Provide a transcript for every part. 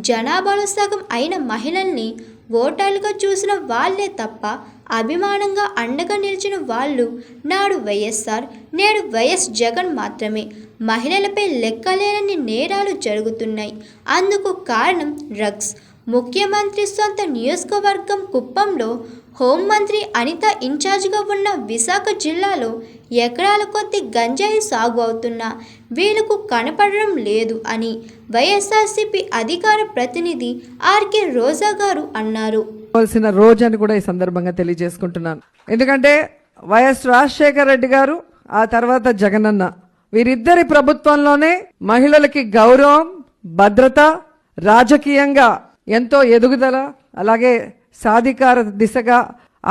జనాభాలో సగం అయిన మహిళల్ని ఓటర్లుగా చూసిన వాళ్ళే తప్ప అభిమానంగా అండగా నిలిచిన వాళ్ళు నాడు వైఎస్ఆర్, నేడు వైఎస్ జగన్ మాత్రమే. మహిళలపై లెక్కలేనన్ని నేరాలు జరుగుతున్నాయి. అందుకు కారణం డ్రగ్స్. ముఖ్యమంత్రి సొంత నియోజకవర్గం కుప్పంలో హోంమంత్రి అనిత ఇన్ఛార్జిగా ఉన్న విశాఖ జిల్లాలో ఎకరాల కొద్ది గంజాయి సాగు అవుతున్నా వీళ్ళకు కనపడడం లేదు అని వైఎస్ఆర్సీపీ అధికార ప్రతినిధి ఆర్కే రోజా గారు అన్నారు. రోజు అని కూడా ఈ సందర్భంగా తెలియజేసుకుంటున్నాను. ఎందుకంటే వైఎస్ రాజశేఖర రెడ్డి గారు, ఆ తర్వాత జగనన్న, వీరిద్దరి ప్రభుత్వంలోనే మహిళలకి గౌరవం, భద్రత, రాజకీయంగా ఎంతో ఎదుగుదల, అలాగే సాధికార దిశగా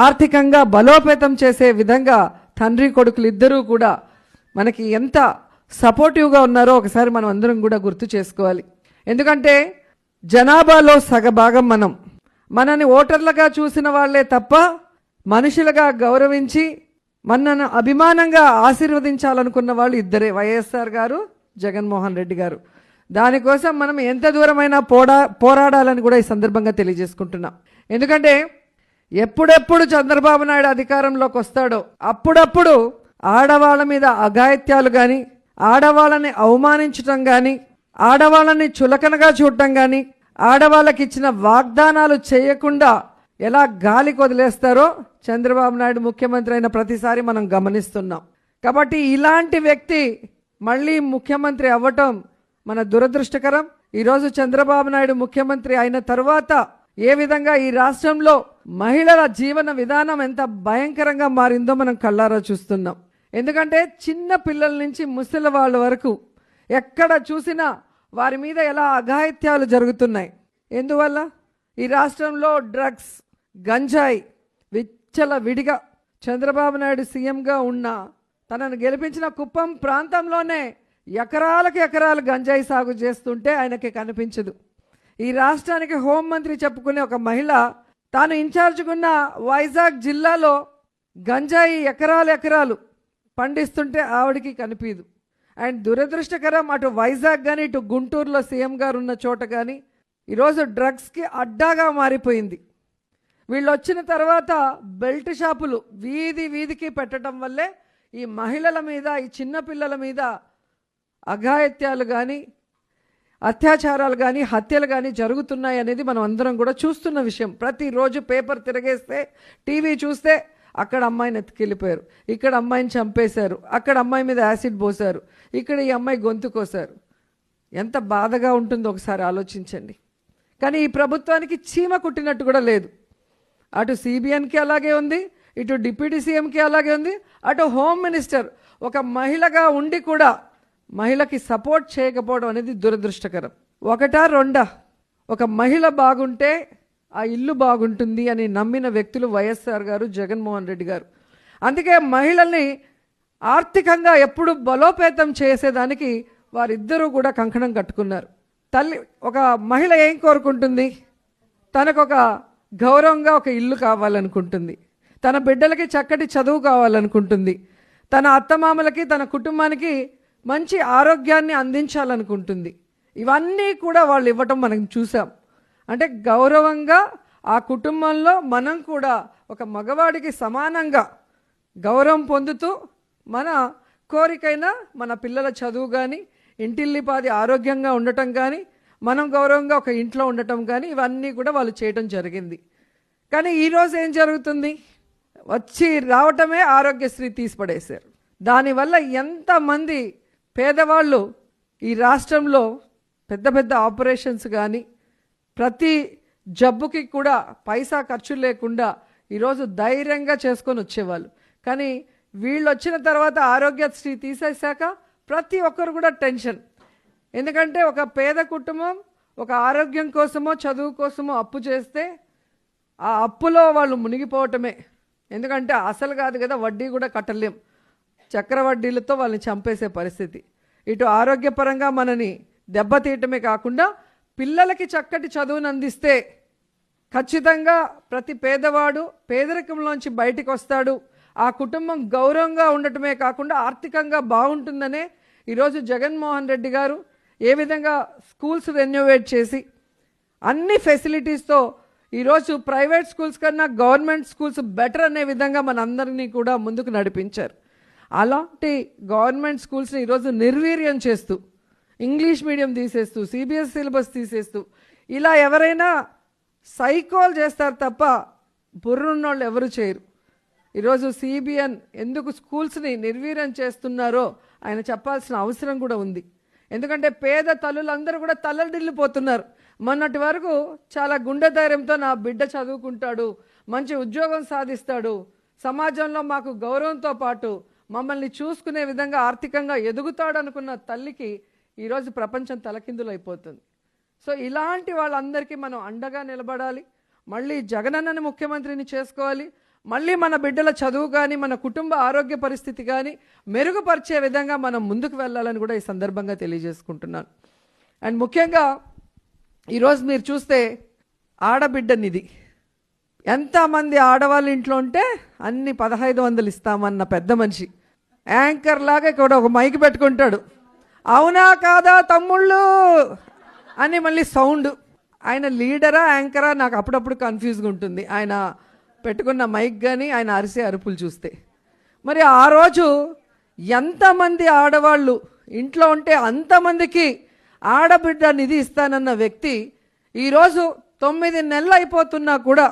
ఆర్థికంగా బలోపేతం చేసే విధంగా తండ్రి కొడుకులు ఇద్దరూ కూడా మనకి ఎంత సపోర్టివ్గా ఉన్నారో ఒకసారి మనం అందరం కూడా గుర్తు చేసుకోవాలి. ఎందుకంటే జనాభాలో సగభాగం మనని ఓటర్లుగా చూసిన వాళ్లే తప్ప మనుషులుగా గౌరవించి మనను అభిమానంగా ఆశీర్వదించాలనుకున్న వాళ్ళు ఇద్దరే, వైఎస్ఆర్ గారు, జగన్మోహన్ రెడ్డి గారు. దానికోసం మనం ఎంత దూరమైనా పోరాడాలని కూడా ఈ సందర్భంగా తెలియజేసుకుంటున్నాం. ఎందుకంటే ఎప్పుడెప్పుడు చంద్రబాబు నాయుడు అధికారంలోకి వస్తాడో అప్పుడప్పుడు ఆడవాళ్ళ మీద అఘాయిత్యాలు కానీ, ఆడవాళ్ళని అవమానించటం కానీ, ఆడవాళ్ళని చులకనగా చూడటం కానీ, ఆడవాళ్ళకి ఇచ్చిన వాగ్దానాలు చేయకుండా ఎలా గాలికి వదిలేస్తారో చంద్రబాబు నాయుడు ముఖ్యమంత్రి అయిన ప్రతిసారి మనం గమనిస్తున్నాం. కాబట్టి ఇలాంటి వ్యక్తి మళ్ళీ ముఖ్యమంత్రి అవ్వటం మన దురదృష్టకరం. ఈరోజు చంద్రబాబు నాయుడు ముఖ్యమంత్రి అయిన తర్వాత ఏ విధంగా ఈ రాష్ట్రంలో మహిళల జీవన విధానం ఎంత భయంకరంగా మారిందో మనం కళ్ళారా చూస్తున్నాం. ఎందుకంటే చిన్న పిల్లల నుంచి ముసలి వాళ్ళ వరకు ఎక్కడ చూసినా వారి మీద ఎలా అఘాయిత్యాలు జరుగుతున్నాయి. ఎందువల్ల? ఈ రాష్ట్రంలో డ్రగ్స్, గంజాయి విచ్చల విడిగా చంద్రబాబు నాయుడు సీఎంగా ఉన్న తనను గెలిపించిన కుప్పం ప్రాంతంలోనే ఎకరాలకు ఎకరాలు గంజాయి సాగు చేస్తుంటే ఆయనకి కనిపించదు. ఈ రాష్ట్రానికి హోంమంత్రి చెప్పుకునే ఒక మహిళ తాను ఇన్ఛార్జ్కున్న వైజాగ్ జిల్లాలో గంజాయి ఎకరాలు పండిస్తుంటే ఆవిడికి కనిపించదు. అండ్ దురదృష్టకరం, అటు వైజాగ్ కానీ ఇటు గుంటూరులో సీఎం గారు ఉన్న చోట కానీ ఈరోజు డ్రగ్స్కి అడ్డాగా మారిపోయింది. వీళ్ళు వచ్చిన తర్వాత బెల్ట్ షాపులు వీధికి పెట్టడం వల్లే ఈ మహిళల మీద, ఈ చిన్నపిల్లల మీద అఘాయిత్యాలు కానీ, అత్యాచారాలు కానీ, హత్యలు కానీ జరుగుతున్నాయి అనేది మనం అందరం కూడా చూస్తున్న విషయం. ప్రతిరోజు పేపర్ తిరగేస్తే, టీవీ చూస్తే అక్కడ అమ్మాయిని ఎత్తుకెళ్ళిపోయారు, ఇక్కడ అమ్మాయిని చంపేశారు, అక్కడ అమ్మాయి మీద యాసిడ్ పోశారు, ఇక్కడ ఈ అమ్మాయి గొంతు కోసారు. ఎంత బాధగా ఉంటుందో ఒకసారి ఆలోచించండి. కానీ ఈ ప్రభుత్వానికి చీమ కుట్టినట్టు కూడా లేదు. అటు సిబిఎన్కి అలాగే ఉంది, ఇటు డిప్యూటీ సీఎంకి అలాగే ఉంది, అటు హోమ్ మినిస్టర్ ఒక మహిళగా ఉండి కూడా మహిళకి సపోర్ట్ చేయకపోవడం అనేది దురదృష్టకరం. ఒకటా రెండా, ఒక మహిళ బాగుంటే ఆ ఇల్లు బాగుంటుంది అని నమ్మిన వ్యక్తులు వైఎస్ఆర్ గారు, జగన్మోహన్ రెడ్డి గారు. అందుకే మహిళల్ని ఆర్థికంగా ఎప్పుడు బలోపేతం చేసేదానికి వారిద్దరూ కూడా కంకణం కట్టుకున్నారు. ఒక మహిళ ఏం కోరుకుంటుంది? తనకొక గౌరవంగా ఒక ఇల్లు కావాలనుకుంటుంది, తన బిడ్డలకి చక్కటి చదువు కావాలనుకుంటుంది, తన అత్తమామలకి, తన కుటుంబానికి మంచి ఆరోగ్యాన్ని అందించాలనుకుంటుంది. ఇవన్నీ కూడా వాళ్ళు ఇవ్వటం మనం చూసాం. అంటే గౌరవంగా ఆ కుటుంబంలో మనం కూడా ఒక మగవాడికి సమానంగా గౌరవం పొందుతూ మన కోరికైనా మన పిల్లల చదువు కానీ, ఇంటిల్లిపాది ఆరోగ్యంగా ఉండటం కానీ, మనం గౌరవంగా ఒక ఇంట్లో ఉండటం కానీ, ఇవన్నీ కూడా వాళ్ళు చేయటం జరిగింది. కానీ ఈరోజు ఏం జరుగుతుంది? వచ్చి రావటమే ఆరోగ్యశ్రీ తీసిపడేశారు. దానివల్ల ఎంతమంది పేదవాళ్ళు ఈ రాష్ట్రంలో పెద్ద పెద్ద ఆపరేషన్స్ కానీ, ప్రతి జబ్బుకి కూడా పైసా ఖర్చు లేకుండా ఈరోజు ధైర్యంగా చేసుకొని వచ్చేవాళ్ళు. కానీ వీళ్ళు వచ్చిన తర్వాత ఆరోగ్యశ్రీ తీసేశాక ప్రతి ఒక్కరు కూడా టెన్షన్. ఎందుకంటే ఒక పేద కుటుంబం ఒక ఆరోగ్యం కోసమో చదువు కోసమో అప్పు చేస్తే ఆ అప్పులో వాళ్ళు మునిగిపోవటమే. ఎందుకంటే అసలు కాదు కదా, వడ్డీ కూడా కట్టలేం, చక్రవడ్డీలతో వాళ్ళని చంపేసే పరిస్థితి. ఇటు ఆరోగ్యపరంగా మనని దెబ్బతీయటమే కాకుండా పిల్లలకి చక్కటి చదువును అందిస్తే ఖచ్చితంగా ప్రతి పేదవాడు పేదరికంలోంచి బయటికి వస్తాడు, ఆ కుటుంబం గౌరవంగా ఉండటమే కాకుండా ఆర్థికంగా బాగుంటుందనే ఈరోజు జగన్మోహన్ రెడ్డి గారు ఏ విధంగా స్కూల్స్ రెన్యూవేట్ చేసి అన్ని ఫెసిలిటీస్తో ఈరోజు ప్రైవేట్ స్కూల్స్ కన్నా గవర్నమెంట్ స్కూల్స్ బెటర్ అనే విధంగా మనందరినీ కూడా ముందుకు నడిపించారు. అలాంటి గవర్నమెంట్ స్కూల్స్ని ఈరోజు నిర్వీర్యం చేస్తూ, ఇంగ్లీష్ మీడియం తీసేస్తూ, సిబిఎస్ సిలబస్ తీసేస్తూ, ఇలా ఎవరైనా సైకోలు చేస్తారు తప్ప బుర్రున్నోళ్ళు ఎవరు చేయరు. ఈరోజు సిబిఎన్ ఎందుకు స్కూల్స్ని నిర్వీర్యం చేస్తున్నారో ఆయన చెప్పాల్సిన అవసరం కూడా ఉంది. ఎందుకంటే పేద తల్లులందరూ కూడా తల్లడిల్లిపోతున్నారు. మొన్నటి వరకు చాలా గుండె ధైర్యంతో నా బిడ్డ చదువుకుంటాడు, మంచి ఉద్యోగం సాధిస్తాడు, సమాజంలో మాకు గౌరవంతో పాటు మమ్మల్ని చూసుకునే విధంగా ఆర్థికంగా ఎదుగుతాడు అనుకున్న తల్లికి ఈరోజు ప్రపంచం తలకిందులైపోతుంది. సో ఇలాంటి వాళ్ళందరికీ మనం అండగా నిలబడాలి. మళ్ళీ జగనన్నని ముఖ్యమంత్రిని చేసుకోవాలి. మళ్ళీ మన బిడ్డల చదువు కానీ మన కుటుంబ ఆరోగ్య పరిస్థితి కానీ మెరుగుపరిచే విధంగా మనం ముందుకు వెళ్ళాలని కూడా ఈ సందర్భంగా తెలియజేసుకుంటున్నాను. అండ్ ముఖ్యంగా ఈరోజు మీరు చూస్తే ఆడబిడ్డ నిధి, ఎంతమంది ఆడవాళ్ళ ఇంట్లో ఉంటే అన్ని 1500 ఇస్తామన్న పెద్ద మనిషి యాంకర్ లాగా ఇక్కడ ఒక మైక్ పెట్టుకుంటాడు, అవునా కాదా తమ్ముళ్ళు అని మళ్ళీ సౌండ్. ఆయన లీడరా యాంకరా నాకు అప్పుడప్పుడు కన్ఫ్యూజ్గా ఉంటుంది ఆయన పెట్టుకున్న మైక్ కానీ ఆయన అరిసే అరుపులు చూస్తే. మరి ఆ రోజు ఎంతమంది ఆడవాళ్ళు ఇంట్లో ఉంటే అంతమందికి ఆడబిడ్డ నిధి ఇస్తానన్న వ్యక్తి ఈరోజు 9 నెలలు అయిపోతున్నా కూడా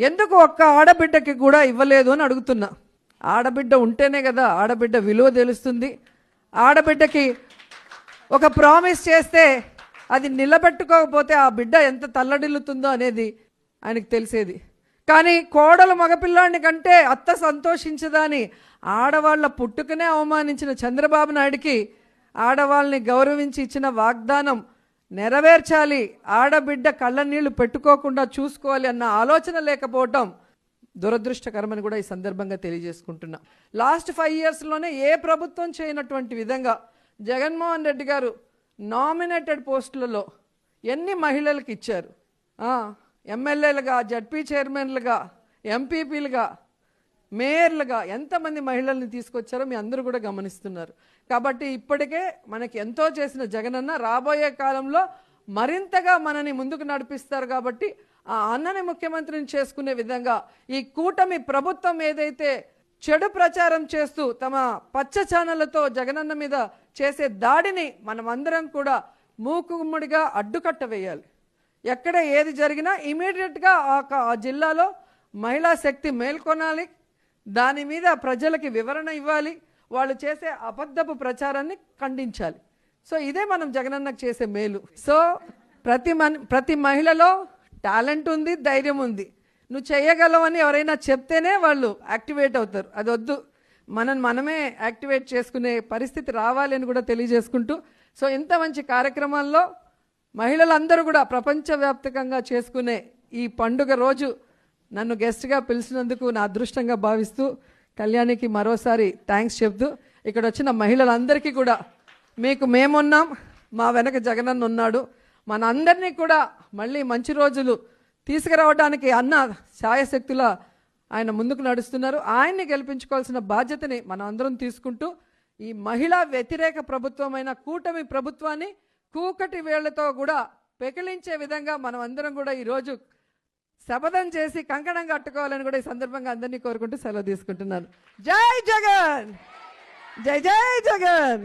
ఎందుకు ఒక్క ఆడబిడ్డకి కూడా ఇవ్వలేదు అని అడుగుతున్నా. ఆడబిడ్డ ఉంటేనే కదా ఆడబిడ్డ విలువ తెలుస్తుంది. ఆడబిడ్డకి ఒక ప్రామిస్ చేస్తే అది నిలబెట్టుకోకపోతే ఆ బిడ్డ ఎంత తల్లడిల్లుతుందో అనేది ఆయనకు తెలిసేది. కానీ కోడలు మగపిల్లాడిని కంటే అత్త సంతోషించదని ఆడవాళ్ళ పుట్టుకనే అవమానించిన చంద్రబాబు నాయుడికి ఆడవాళ్ళని గౌరవించి ఇచ్చిన వాగ్దానం నెరవేర్చాలి, ఆడబిడ్డ కళ్ళ నీళ్లు పెట్టుకోకుండా చూసుకోవాలి అన్న ఆలోచన లేకపోవటం దురదృష్టకరమని కూడా ఈ సందర్భంగా తెలియజేసుకుంటున్నా. లాస్ట్ 5 yearsలోనే ఏ ప్రభుత్వం చేయనటువంటి విధంగా జగన్మోహన్ రెడ్డి గారు నామినేటెడ్ పోస్టులలో ఎన్ని మహిళలకు ఇచ్చారు. ఎమ్మెల్యేలుగా, జడ్పీ చైర్మన్లుగా, ఎంపీపీలుగా, మేయర్లుగా ఎంతమంది మహిళల్ని తీసుకొచ్చారో మీ అందరూ కూడా గమనిస్తున్నారు. కాబట్టి ఇప్పటికే మనకి ఎంతో చేసిన జగనన్న రాబోయే కాలంలో మరింతగా మనని ముందుకు నడిపిస్తారు. కాబట్టి ఆ అన్నని ముఖ్యమంత్రిని చేసుకునే విధంగా ఈ కూటమి ప్రభుత్వం ఏదైతే చెడు ప్రచారం చేస్తూ తమ పచ్చ ఛానళ్లతో జగనన్న మీద చేసే దాడిని మనమందరం కూడా మూకుమ్మడిగా అడ్డుకట్ట వేయాలి. ఎక్కడ ఏది జరిగినా ఇమీడియట్గా ఆ జిల్లాలో మహిళా శక్తి మేల్కొనాలి, దాని మీద ప్రజలకి వివరణ ఇవ్వాలి, వాళ్ళు చేసే అబద్ధపు ప్రచారాన్ని ఖండించాలి. సో ఇదే మనం జగనన్నకు చేసే మేలు. సో ప్రతి మహిళలో టాలెంట్ ఉంది, ధైర్యం ఉంది. నువ్వు చేయగలవని ఎవరైనా చెప్తేనే వాళ్ళు యాక్టివేట్ అవుతారు. అది వద్దు, మనమే యాక్టివేట్ చేసుకునే పరిస్థితి రావాలి అని కూడా తెలియజేసుకుంటూ, సో ఇంత మంచి కార్యక్రమాల్లో మహిళలందరూ కూడా ప్రపంచవ్యాప్తంగా చేసుకునే ఈ పండుగ రోజు నన్ను గెస్ట్గా పిలిచినందుకు నా అదృష్టంగా భావిస్తూ కళ్యాణికి మరోసారి థ్యాంక్స్ చెప్తూ, ఇక్కడ వచ్చిన మహిళలందరికీ కూడా మీకు మేమున్నాం, మా వెనక జగనన్న ఉన్నాడు, మన అందరినీ కూడా మళ్ళీ మంచి రోజులు తీసుకురావడానికి అన్న ఛాయశక్తుల ఆయన ముందుకు నడుస్తున్నారు. ఆయన్ని గెలిపించుకోవాల్సిన బాధ్యతని మనం అందరం తీసుకుంటూ ఈ మహిళా వ్యతిరేక ప్రభుత్వమైన కూటమి ప్రభుత్వాన్ని కూకటి వేళ్లతో కూడా పెకిలించే విధంగా మనం అందరం కూడా ఈరోజు శపథం చేసి కంకణం కట్టుకోవాలని కూడా ఈ సందర్భంగా అందరినీ కోరుకుంటూ సెలవు తీసుకుంటున్నాను. జై జగన్, జై జై Jagan.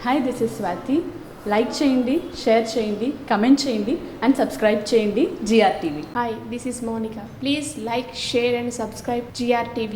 Hi, this is Swathi. Like చేయండి, షేర్ చేయండి, కమెంట్ చేయండి అండ్ సబ్స్క్రైబ్ చేయండి GR TV. Hi, this is Monica. Please like, share and subscribe GR TV.